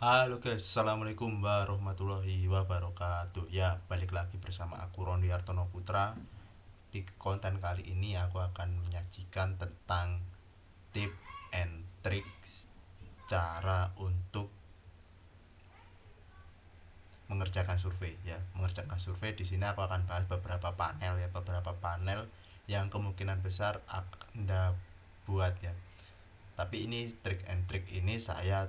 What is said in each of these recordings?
Halo guys, Assalamualaikum warahmatullahi wabarakatuh. Ya, balik lagi bersama aku Roni Hartono Putra. Di konten kali ini aku akan menyajikan tentang tip and tricks cara untuk mengerjakan survei ya. Mengerjakan survei di sini aku akan bahas beberapa panel yang kemungkinan besar Anda buat ya. Tapi ini trik and trick ini saya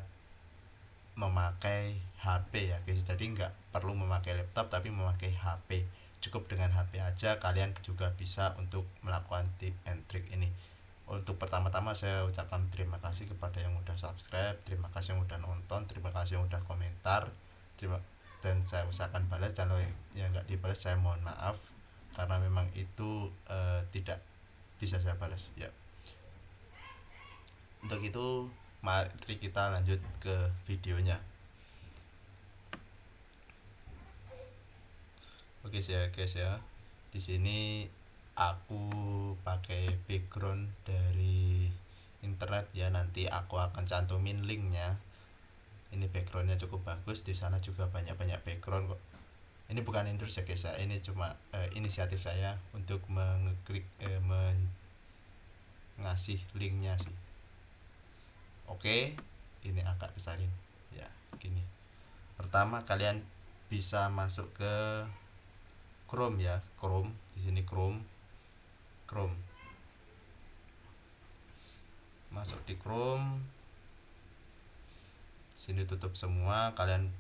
memakai HP ya guys, jadi nggak perlu memakai laptop tapi memakai HP. Cukup dengan HP aja kalian juga bisa untuk melakukan tip and trick ini. Untuk pertama-tama saya ucapkan terima kasih kepada yang udah subscribe, terima kasih yang udah nonton, terima kasih yang udah komentar, terima dan saya usahakan balas. Kalau yang nggak dibalas saya mohon maaf karena memang itu tidak bisa saya balas ya. Untuk itu mari kita lanjut ke videonya. Oke sih ya guys ya. Di sini aku pakai background dari internet ya. Nanti aku akan cantumin linknya. Ini backgroundnya cukup bagus. Di sana juga banyak-banyak background kok. Ini bukan endorse ya guys ya. Ini cuma inisiatif saya untuk mengeklik ngasih linknya sih. Oke, ini agak besarin ya. Gini. Pertama kalian bisa masuk ke Chrome ya. Chrome di sini Chrome. Chrome masuk di Chrome, sini tutup semua. Kalian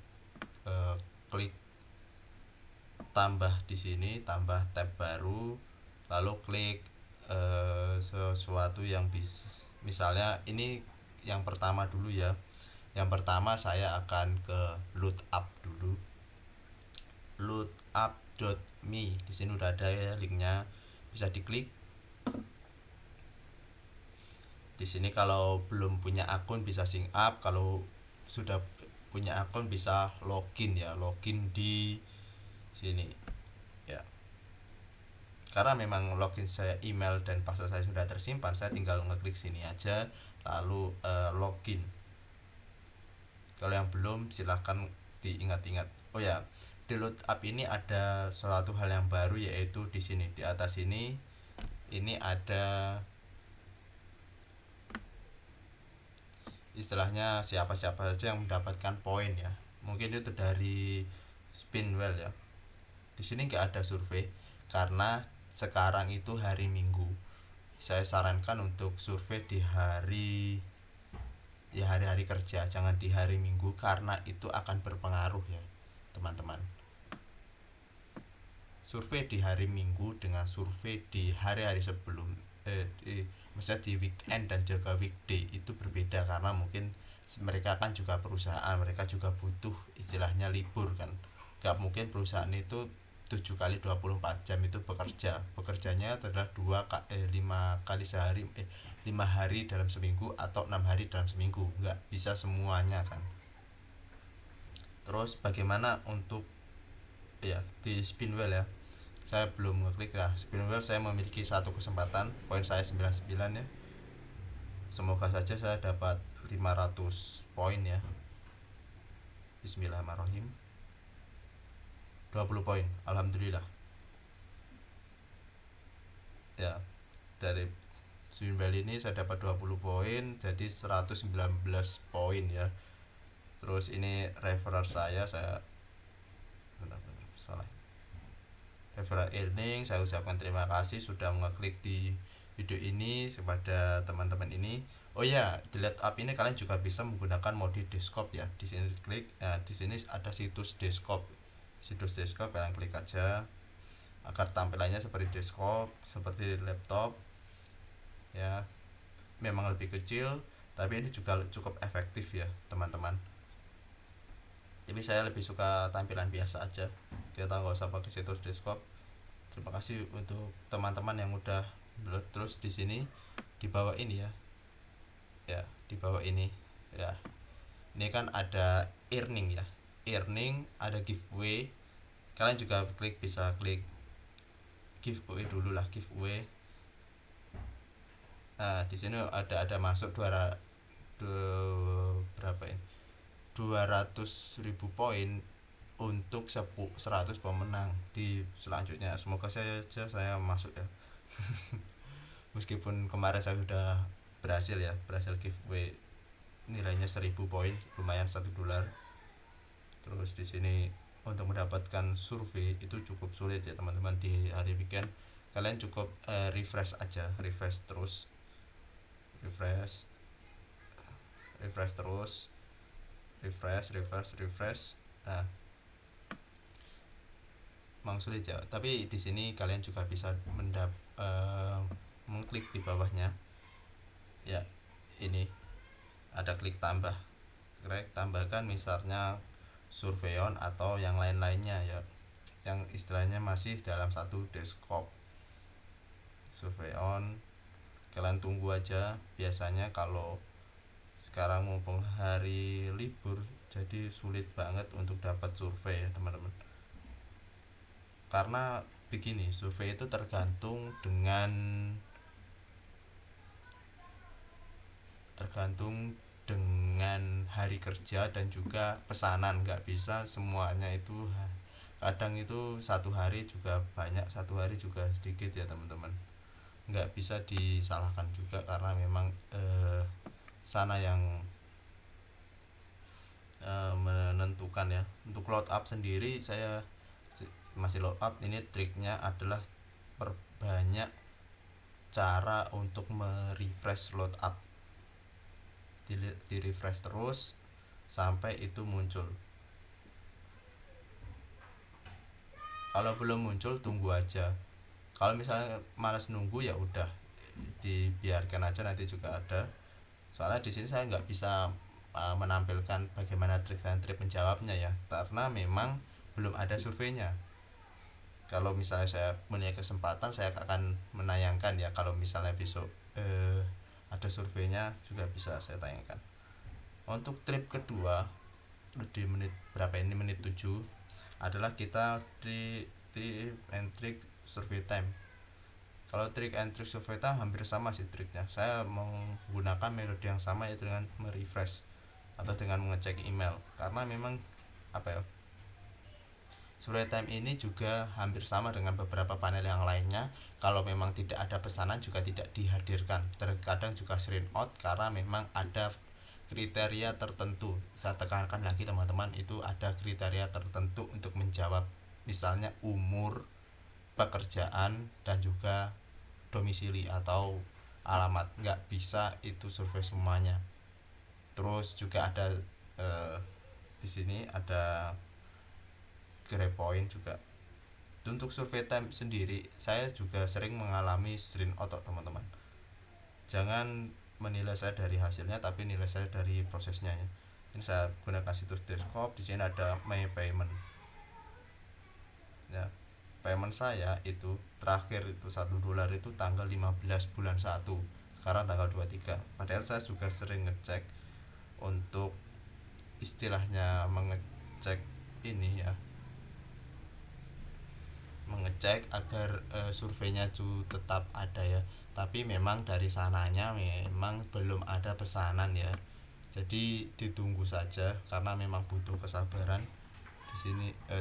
klik tambah di sini, tambah tab baru, lalu klik sesuatu yang bisa, misalnya ini yang pertama dulu ya. Yang pertama saya akan ke load up dulu, lootup.me. Di sini udah ada ya linknya, bisa diklik. Di sini kalau belum punya akun bisa sign up, kalau sudah punya akun bisa login ya, login di sini ya. Karena memang login saya, email dan password saya sudah tersimpan, saya tinggal ngeklik sini aja lalu login. Kalau yang belum silahkan diingat-ingat. Oh ya, di load up ini ada suatu hal yang baru, yaitu di sini di atas ini ada istilahnya siapa-siapa saja yang mendapatkan poin ya. Mungkin itu dari Spinwell ya. Di sini nggak ada survei karena sekarang itu hari Minggu. Saya sarankan untuk survei di hari-hari kerja, jangan di hari Minggu karena itu akan berpengaruh ya teman-teman. Survei di hari Minggu dengan survei di hari-hari sebelum misalnya di weekend dan juga weekday itu berbeda, karena mungkin mereka kan juga perusahaan, mereka juga butuh istilahnya libur kan. Gak mungkin perusahaan itu 7 kali 24 jam itu bekerjanya adalah 5 kali sehari, 5 hari dalam seminggu atau 6 hari dalam seminggu, nggak bisa semuanya kan. Terus bagaimana untuk ya di Spinwell ya, saya belum ngeklik lah. Spinwell saya memiliki satu kesempatan, poin saya 99 ya. Semoga saja saya dapat 500 poin ya. Bismillahirrahmanirrahim. 20 poin, alhamdulillah ya. Dari Spinwell ini saya dapat 20 poin, jadi 119 poin ya. Terus ini referral saya benar-benar salah. Referral earning, saya ucapkan terima kasih sudah mengeklik di video ini kepada teman-teman ini. Oh ya, di laptop ini kalian juga bisa menggunakan mode desktop ya. Di sini klik, nah di sini ada situs desktop. Situs desktop kalian klik aja agar tampilannya seperti desktop, seperti laptop ya. Memang lebih kecil, tapi ini juga cukup efektif ya teman-teman. Jadi saya lebih suka tampilan biasa aja, kita nggak usah pakai situs desktop. Terima kasih untuk teman-teman yang udah download. Terus di sini di bawah ini ya di bawah ini ya, ini kan ada earning ya, earning, ada giveaway. Kalian juga bisa klik giveaway dulu lah, giveaway. Nah di sini ada masuk berapa ini, 200.000 poin untuk 100 pemenang di selanjutnya. Semoga saya masuk ya. Meskipun kemarin saya sudah berhasil giveaway nilainya 1000 poin, lumayan $1. Terus di sini untuk mendapatkan survei itu cukup sulit ya teman-teman. Di hari weekend kalian cukup refresh aja, refresh terus, refresh refresh terus, refresh. Nah, memang sulit ya, tapi di sini kalian juga bisa mengklik di bawahnya ya, ini ada klik tambahkan misalnya Surveyon atau yang lain-lainnya ya, yang istilahnya masih dalam satu desktop. Surveyon kalian tunggu aja, biasanya kalau sekarang mumpung hari libur jadi sulit banget untuk dapat survei ya teman-teman. Karena begini, survei itu tergantung dengan hari kerja dan juga pesanan, nggak bisa semuanya itu. Kadang itu satu hari juga banyak, satu hari juga sedikit ya teman-teman. Nggak bisa disalahkan juga karena memang sana yang menentukan ya. Untuk load up sendiri saya masih load up. Ini triknya adalah perbanyak cara untuk merefresh load up, di refresh terus sampai itu muncul. Kalau belum muncul tunggu aja. Kalau misalnya malas nunggu ya udah dibiarkan aja, nanti juga ada. Soalnya di sini saya nggak bisa menampilkan bagaimana trik dan trik menjawabnya ya, karena memang belum ada surveinya. Kalau misalnya saya punya kesempatan saya akan menayangkan ya, kalau misalnya besok ada surveinya juga bisa saya tayangkan. Untuk trip kedua di menit berapa ini, menit 7, adalah kita di and trick survey time. Kalau trick and trick survey time hampir sama sih triknya. Saya menggunakan metode yang sama, yaitu dengan merefresh atau dengan mengecek email. Karena memang survey time ini juga hampir sama dengan beberapa panel yang lainnya. Kalau memang tidak ada pesanan juga tidak dihadirkan. Terkadang juga screen out karena memang ada kriteria tertentu. Saya tekankan lagi teman-teman, itu ada kriteria tertentu untuk menjawab. Misalnya umur, pekerjaan, dan juga domisili atau alamat. Nggak bisa itu survei semuanya. Terus juga ada di sini ada grade point juga. Untuk survei time sendiri saya juga sering mengalami screen out teman-teman. Jangan menilai saya dari hasilnya, tapi nilai saya dari prosesnya ya. Ini saya gunakan situs desktop. Di sini ada my payment ya. Payment saya itu terakhir itu $1 itu tanggal 15 bulan 1, sekarang tanggal 23. Padahal saya juga sering ngecek untuk istilahnya mengecek ini ya, mengecek agar surveinya itu tetap ada ya. Tapi memang dari sananya memang belum ada pesanan ya. Jadi ditunggu saja karena memang butuh kesabaran. Di sini $1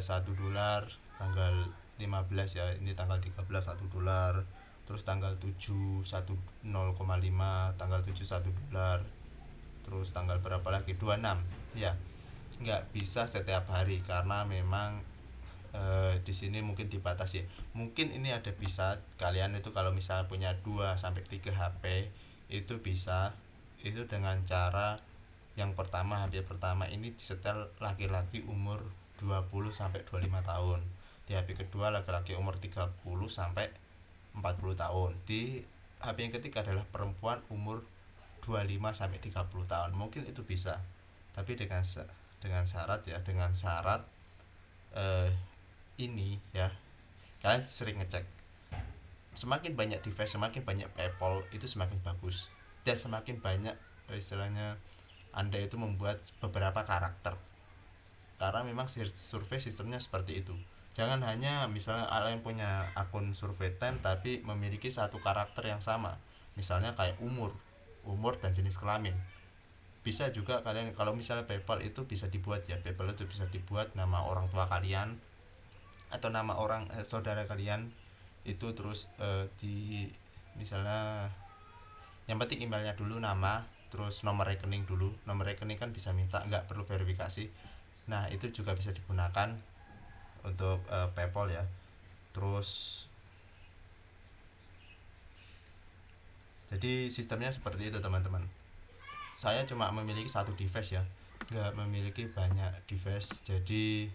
tanggal 15 ya. Ini tanggal 13 $1. Terus tanggal 7 0,5, tanggal 7 $1. Terus tanggal berapa lagi? 26 ya. Nggak bisa setiap hari karena memang di sini mungkin dibatasi. Mungkin ini ada bisa kalian itu kalau misalnya punya 2 sampai 3 HP itu bisa, itu dengan cara yang pertama, HP pertama ini disetel laki-laki umur 20 sampai 25 tahun. Di HP kedua laki-laki umur 30 sampai 40 tahun. Di HP yang ketiga adalah perempuan umur 25 sampai 30 tahun. Mungkin itu bisa. Tapi dengan syarat ya, dengan syarat ini ya, kalian sering ngecek. Semakin banyak device, semakin banyak people itu semakin bagus, dan semakin banyak istilahnya Anda itu membuat beberapa karakter. Karena memang survei sistemnya seperti itu. Jangan hanya misalnya kalian punya akun survei time tapi memiliki satu karakter yang sama. Misalnya kayak umur dan jenis kelamin. Bisa juga kalian, kalau misalnya PayPal itu bisa dibuat ya, PayPal itu bisa dibuat nama orang tua kalian atau nama orang saudara kalian itu, terus di misalnya, yang penting emailnya dulu, nama, terus nomor rekening dulu. Nomor rekening kan bisa minta, nggak perlu verifikasi. Nah itu juga bisa digunakan untuk PayPal ya. Terus jadi sistemnya seperti itu teman-teman. Saya cuma memiliki satu device ya, nggak memiliki banyak device, jadi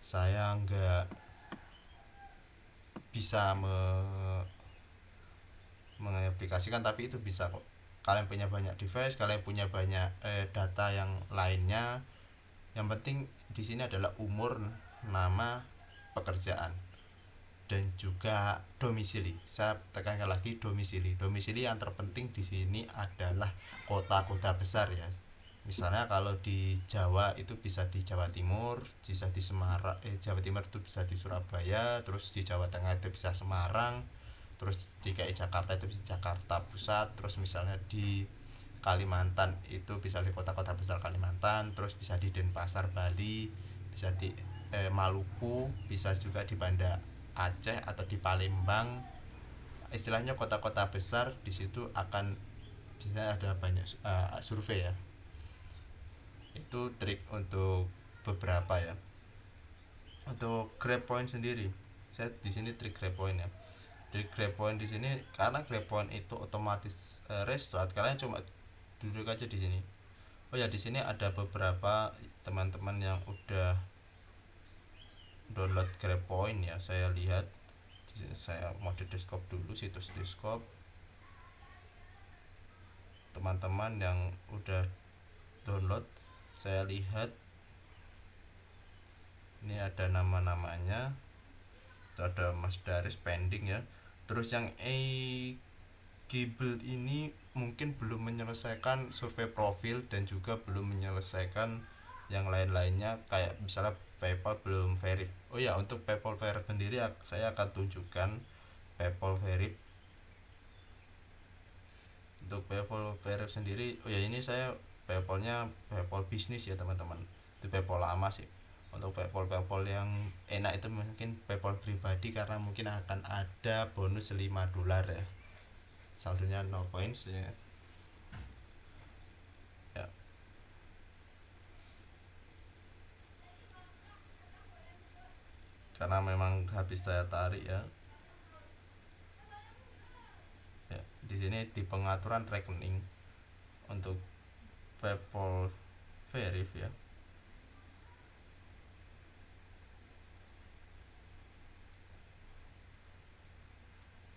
saya nggak bisa mengaplikasikan, tapi itu bisa kok. Kalian punya banyak device, kalian punya banyak data yang lainnya, yang penting di sini adalah umur, nama, pekerjaan, dan juga domisili. Saya tekankan lagi, domisili. Domisili yang terpenting di sini adalah kota-kota besar ya. Misalnya kalau di Jawa itu bisa di Jawa Timur, bisa di Semarang, Jawa Timur itu bisa di Surabaya, terus di Jawa Tengah itu bisa Semarang, terus di DKI Jakarta itu bisa Jakarta Pusat, terus misalnya di Kalimantan itu bisa di kota-kota besar Kalimantan, terus bisa di Denpasar Bali, bisa di Maluku, bisa juga di Banda Aceh atau di Palembang. Istilahnya kota-kota besar di situ akan bisa ada banyak survei ya. Itu trik untuk beberapa ya. Untuk grab point sendiri, saya di sini trik grab point ya. Trik grab point di sini, karena grab point itu otomatis restart, kalian cuma duduk aja di sini. Oh ya, di sini ada beberapa teman-teman yang udah download grab point ya. Saya lihat di sini, saya mode desktop dulu, situs desktop. Teman-teman yang udah download, saya lihat ini ada nama-namanya. Ada Mas Daris pending ya. Terus yang Gable ini mungkin belum menyelesaikan survei profil dan juga belum menyelesaikan yang lain-lainnya, kayak misalnya PayPal belum verif. Oh ya, untuk PayPal verif sendiri saya akan tunjukkan PayPal verif. Untuk PayPal verif sendiri, oh ya, ini saya PayPalnya PayPal bisnis ya teman-teman. Itu PayPal lama sih. Untuk PayPal yang enak itu mungkin PayPal pribadi, karena mungkin akan ada bonus $5 ya. Saldonya 0 points ya. Ya. Karena memang habis saya tarik ya. Ya, di sini di pengaturan rekening untuk PayPal verif ya.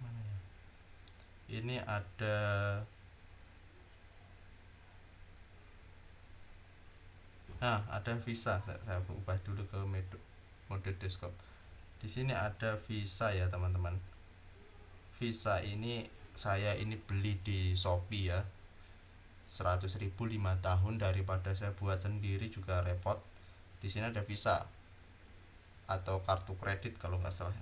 Mana ya? Ini ada ada Visa. Saya ubah dulu ke mode desktop. Di sini ada Visa ya teman-teman. Visa ini saya ini beli di Shopee ya. 100.000 5 tahun, daripada saya buat sendiri juga repot. Di sini ada Visa atau kartu kredit kalau nggak salah.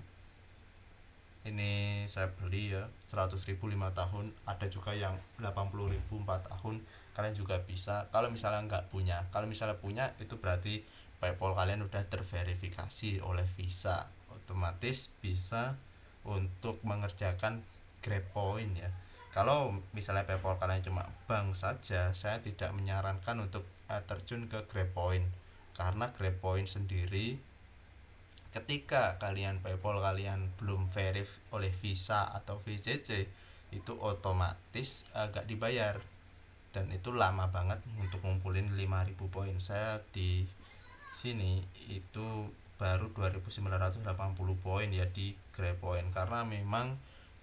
Ini saya beli ya, 100.000 5 tahun. Ada juga yang 80.000 4 tahun. Kalian juga bisa kalau misalnya nggak punya. Kalau misalnya punya, itu berarti PayPal kalian udah terverifikasi oleh Visa, otomatis bisa untuk mengerjakan Grab Point ya. Kalau misalnya PayPal kalian cuma bank saja, saya tidak menyarankan untuk terjun ke Grab Point, karena Grab Point sendiri, ketika kalian PayPal kalian belum verif oleh Visa atau VCC, itu otomatis agak dibayar, dan itu lama banget untuk ngumpulin 5.000 poin. Saya di sini itu baru 2.980 poin ya di Grab Point, karena memang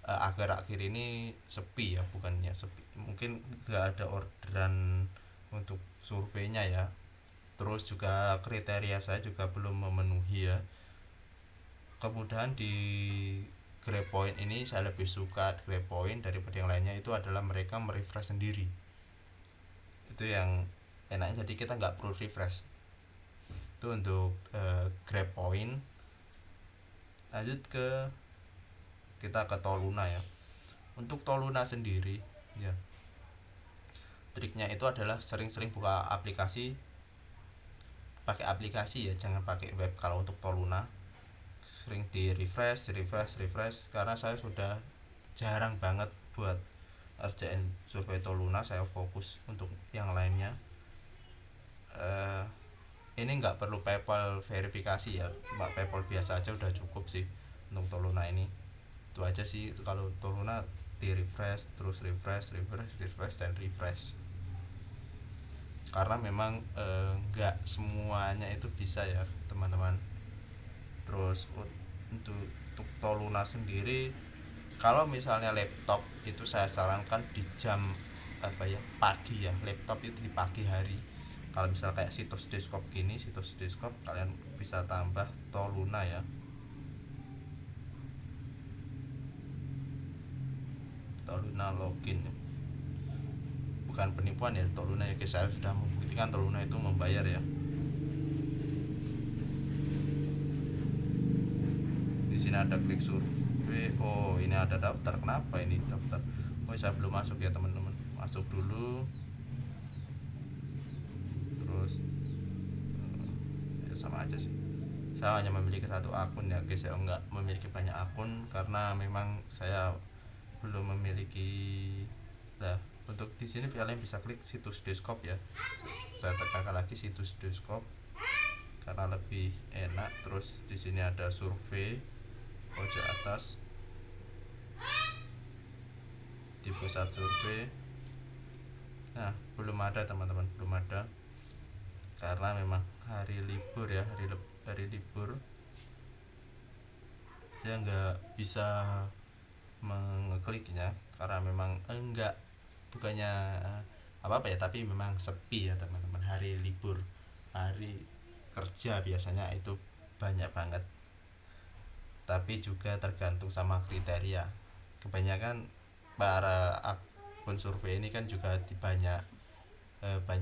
akhir-akhir ini sepi ya, bukannya sepi, mungkin nggak ada orderan untuk surveinya ya. Terus juga kriteria saya juga belum memenuhi ya. Kemudahan di Grab Point ini, saya lebih suka Grab Point daripada yang lainnya, itu adalah mereka merefresh sendiri. Itu yang enaknya, jadi kita nggak perlu refresh. Itu untuk Grab Point. Lanjut ke kita ke Toluna ya. Untuk Toluna sendiri ya, triknya itu adalah sering-sering buka aplikasi, pakai aplikasi ya, jangan pakai web kalau untuk Toluna. Sering di refresh karena saya sudah jarang banget buat kerjain survei Toluna, saya fokus untuk yang lainnya. eh, ini nggak perlu PayPal verifikasi ya, mbak PayPal biasa aja udah cukup sih untuk Toluna ini. Itu aja sih kalau Toluna, di refresh terus refresh dan refresh, karena memang nggak semuanya itu bisa ya teman-teman. Terus untuk Toluna sendiri, kalau misalnya laptop itu saya sarankan di jam apa ya, pagi ya, laptop itu di pagi hari. Kalau misal kayak situs desktop gini, situs desktop kalian bisa tambah Toluna ya, Toluna login. Bukan penipuan ya Toluna ya guys, saya sudah membuktikan Toluna itu membayar ya. Di sini ada klik survei. Oh, ini ada daftar. Kenapa ini daftar? Oh, saya belum masuk ya teman-teman. Masuk dulu. Terus ya sama aja sih. Saya hanya memiliki satu akun ya guys, saya enggak memiliki banyak akun karena memang saya belum memiliki. Nah, untuk di sini kalian bisa klik situs desktop ya. Saya tekankan lagi situs desktop karena lebih enak. Terus di sini ada survei pojok atas, di pusat survei. Nah, belum ada teman-teman, belum ada karena memang hari libur ya, hari libur, saya nggak bisa mengekliknya karena memang enggak, bukannya apa ya, tapi memang sepi ya teman-teman, hari libur. Hari kerja biasanya itu banyak banget, tapi juga tergantung sama kriteria. Kebanyakan para akun survei ini kan juga di banyak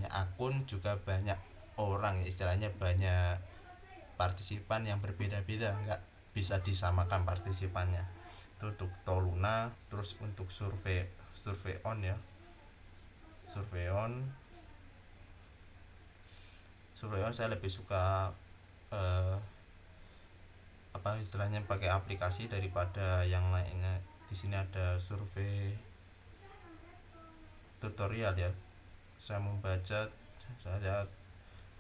akun, juga banyak orang, istilahnya banyak partisipan yang berbeda-beda, nggak bisa disamakan partisipannya. Itu untuk Toluna. Terus untuk survei on ya, survei on saya lebih suka eh, apa istilahnya, pakai aplikasi daripada yang lainnya. Di sini ada survei tutorial ya, saya membaca, saya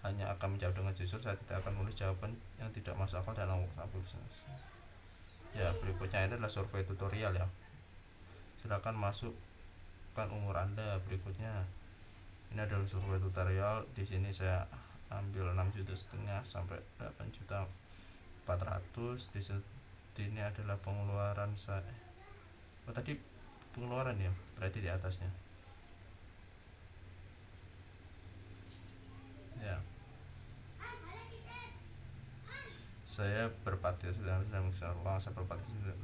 hanya akan menjawab dengan jujur, saya tidak akan menulis jawaban yang tidak masuk akal dalam waktu. Ya, berikutnya ini adalah survei tutorial ya, silakan masukkan umur anda. Berikutnya ini adalah survei tutorial. Di sini saya ambil 6,5 juta sampai 8,4 juta. Di sini adalah pengeluaran saya. Oh, tadi pengeluaran ya, berarti di atasnya ya. Saya berpartisipasi dalam uang, saya berpartisipasi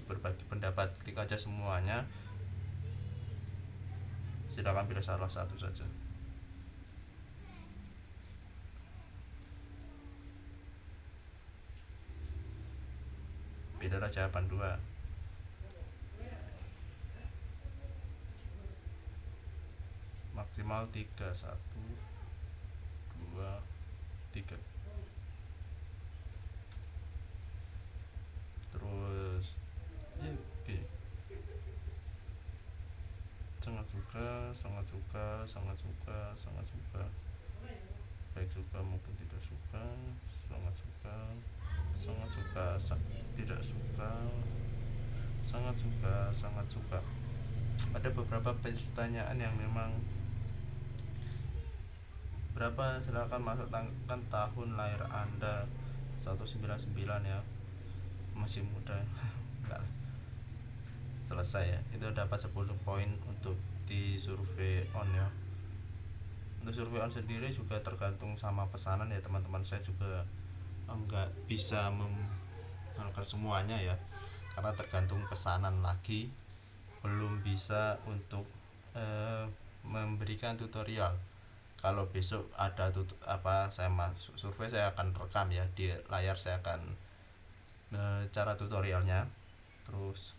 berbagi pendapat. Klik aja semuanya, silakan pilih salah satu saja. Pilihlah jawaban 2. Maksimal 3. 1, 2, 3. Terus ya, oke. Sangat suka, sangat suka, sangat suka, sangat suka, baik suka maupun tidak suka, sangat suka, sangat suka, tidak suka, sangat suka, sangat suka. Ada beberapa pertanyaan yang memang berapa, silakan masukkan tahun lahir anda. 199 ya, masih muda. Enggak, selesai ya. Itu dapat 10 poin untuk di survei on ya. Untuk survei on sendiri juga tergantung sama pesanan ya teman-teman. Saya juga enggak bisa melakukan semuanya ya, karena tergantung pesanan lagi. Belum bisa untuk memberikan tutorial. Kalau besok ada saya masuk survei, saya akan rekam ya di layar, saya akan cara tutorialnya. Terus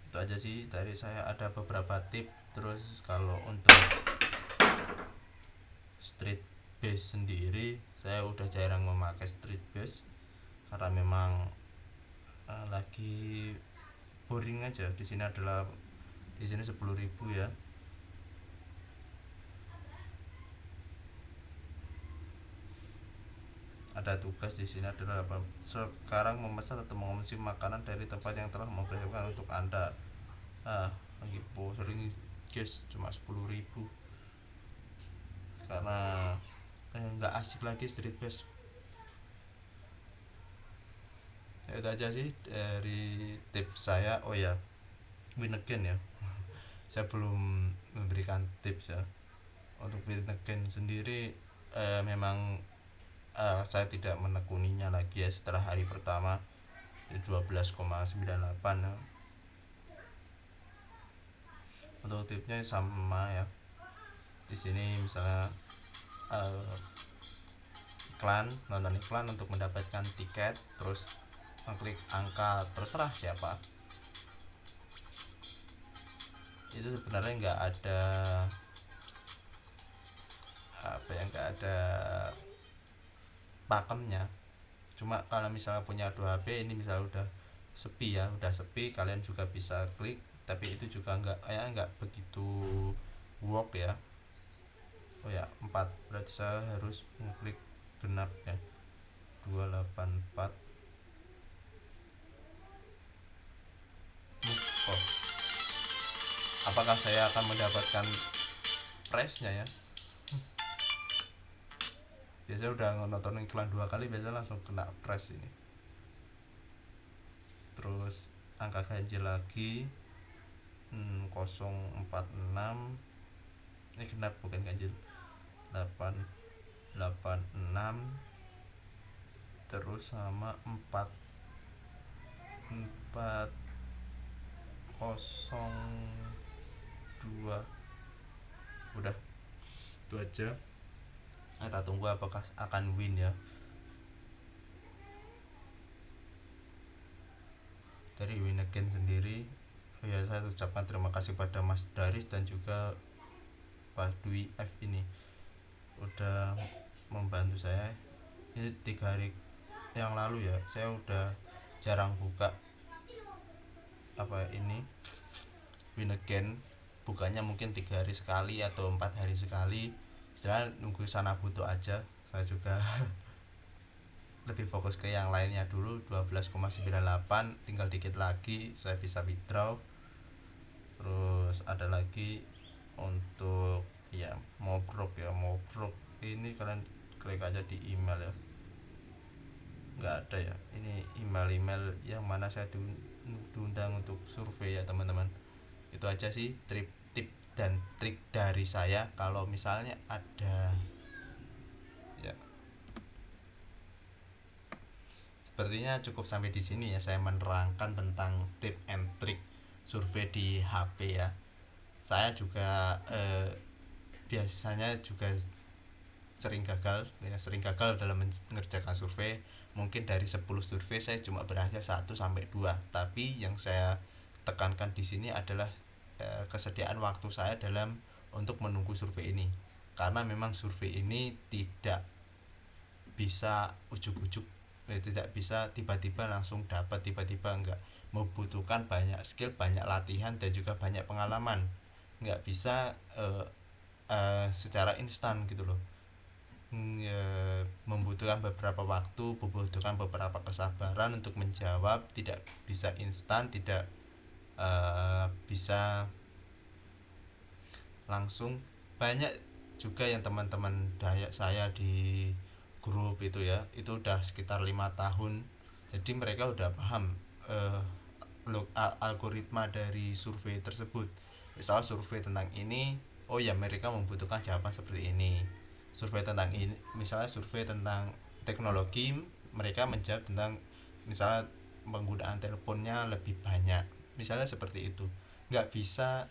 Itu aja sih dari saya, ada beberapa tips. Terus kalau untuk street bass sendiri, saya udah jarang memakai street bass karena memang lagi boring aja. Di sini 10.000 ya. Ada tugas di sini adalah apa? Sekarang memesan atau mengonsumsi makanan dari tempat yang telah mempersiapkan untuk Anda. Lagi sering guys, cuma 10.000 karena nggak asik lagi street bass. Ya, itu aja sih dari tips saya. Oh ya, win again ya. Saya belum memberikan tips ya. Untuk win again sendiri memang saya tidak menekuninya lagi ya setelah hari pertama 12,98 ya. Untuk tipsnya sama ya. Di sini misalnya nonton iklan untuk mendapatkan tiket, terus klik angka, terserah siapa. Itu sebenarnya nggak ada pakemnya. Cuma kalau misalnya punya 2 HP, ini misalnya udah sepi, kalian juga bisa klik, tapi itu juga nggak begitu work ya. Oh ya, 4, berarti saya harus mengklik genap ya, 284. Oh, apakah saya akan mendapatkan prize-nya ya? Biasanya udah nonton iklan 2 kali, biasanya langsung kena prize ini. Terus angka ganjil lagi 046, ini genap bukan ganjil, 886, terus sama 402. Udah, itu aja. Kita tunggu apakah akan win ya. Dari win again sendiri ya, saya ucapkan terima kasih pada Mas Daris dan juga Pak Dwi F ini udah membantu saya. Ini 3 hari yang lalu ya, saya udah jarang buka ini win again. Bukanya mungkin 3 hari sekali atau 4 hari sekali. Setelah nunggu sana butuh aja. Saya juga lebih fokus ke yang lainnya dulu. 12,98, tinggal dikit lagi saya bisa withdraw. Terus ada lagi untuk ya Mobrok ini, kalian klik aja di email ya. Nggak ada ya, ini email yang mana saya diundang untuk survei ya teman-teman. Itu aja sih tip dan trik dari saya. Kalau misalnya ada ya, sepertinya cukup sampai di sini ya, saya menerangkan tentang tip and trik survei di HP ya. Saya juga biasanya juga sering gagal dalam mengerjakan survei. Mungkin dari 10 survei saya cuma berhasil 1-2. Tapi yang saya tekankan di sini adalah kesediaan waktu saya dalam untuk menunggu survei ini. Karena memang survei ini tidak bisa ujuk-ujuk, tidak bisa tiba-tiba langsung dapat, tiba-tiba enggak, membutuhkan banyak skill, banyak latihan, dan juga banyak pengalaman. Nggak bisa secara instan gitu loh. Membutuhkan beberapa waktu, membutuhkan beberapa kesabaran untuk menjawab. Tidak bisa instan, tidak bisa langsung. Banyak juga yang teman-teman saya di grup itu ya, itu udah sekitar 5 tahun, jadi mereka udah paham algoritma dari survei tersebut. Misal survei tentang ini, oh ya mereka membutuhkan jawaban seperti ini. Survei tentang ini, misalnya survei tentang teknologi, mereka menjawab tentang misalnya penggunaan teleponnya lebih banyak, misalnya seperti itu. Nggak bisa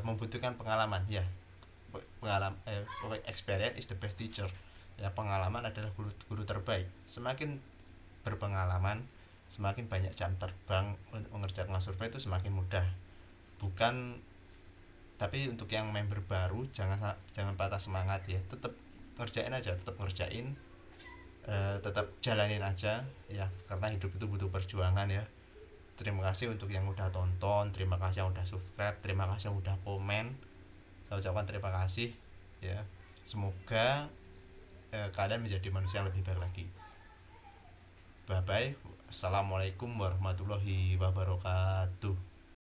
membutuhkan pengalaman ya. Experience is the best teacher ya. Pengalaman adalah guru terbaik. Semakin berpengalaman, semakin banyak jam terbang untuk mengerjakan survei itu semakin mudah. Bukan, tapi untuk yang member baru jangan patah semangat ya, tetap ngerjain aja, tetap ngerjain, tetap jalanin aja ya, karena hidup itu butuh perjuangan ya. Terima kasih untuk yang udah tonton, terima kasih yang udah subscribe, terima kasih yang udah komen. Saya ucapkan terima kasih ya. Semoga kalian menjadi manusia yang lebih baik lagi. Bye bye. Assalamualaikum warahmatullahi wabarakatuh.